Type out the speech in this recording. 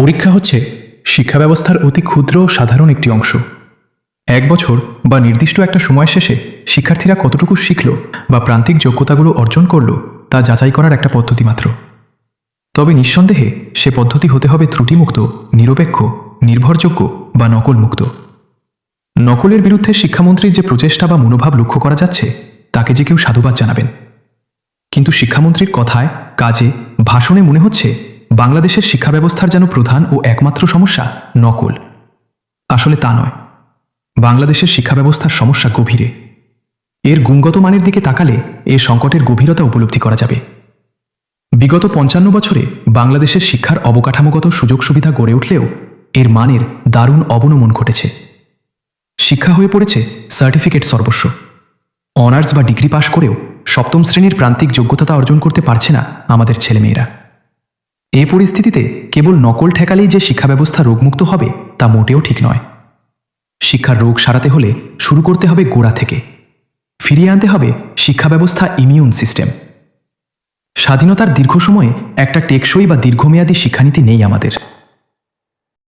পরীক্ষা হচ্ছে শিক্ষা ব্যবস্থার অতি ক্ষুদ্র ও সাধারণ একটি অংশ। এক বছর বা নির্দিষ্ট একটা সময় শেষে শিক্ষার্থীরা কতটুকু শিখল বা প্রান্তিক যোগ্যতাগুলো অর্জন করল তা যাচাই করার একটা পদ্ধতি মাত্র। তবে নিঃসন্দেহে সে পদ্ধতি হতে হবে ত্রুটিমুক্ত, নিরপেক্ষ, নির্ভরযোগ্য বা নকলমুক্ত। নকলের বিরুদ্ধে শিক্ষামন্ত্রীর যে প্রচেষ্টা বা মনোভাব লক্ষ্য করা যাচ্ছে তাকে যে কেউ সাধুবাদ জানাবেন। কিন্তু শিক্ষামন্ত্রীর কথায়, কাজে, ভাষণে মনে হচ্ছে বাংলাদেশের শিক্ষা ব্যবস্থার যেন প্রধান ও একমাত্র সমস্যা নকল। আসলে তা নয়। বাংলাদেশের শিক্ষা ব্যবস্থার সমস্যা গভীরে। এর গুণগত মানের দিকে তাকালে এ সংকটের গভীরতা উপলব্ধি করা যাবে। বিগত ৫৫ বছরে বাংলাদেশের শিক্ষার অবকাঠামোগত সুযোগ সুবিধা গড়ে উঠলেও এর মানের দারুণ অবনমন ঘটেছে। শিক্ষা হয়ে পড়েছে সার্টিফিকেট সর্বস্ব। অনার্স বা ডিগ্রি পাশ করেও সপ্তম শ্রেণীর প্রান্তিক যোগ্যতা অর্জন করতে পারছে না আমাদের ছেলেমেয়েরা। এ পরিস্থিতিতে কেবল নকল ঠেকালেই যে শিক্ষা ব্যবস্থা রোগমুক্ত হবে তা মোটেও ঠিক নয়। শিক্ষার রোগ সারাতে হলে শুরু করতে হবে গোড়া থেকে। ফিরিয়ে আনতে হবে শিক্ষা ব্যবস্থা ইমিউন সিস্টেম। স্বাধীনতার দীর্ঘ সময়ে একটা টেকসই বা দীর্ঘমেয়াদী শিক্ষানীতি নেই আমাদের।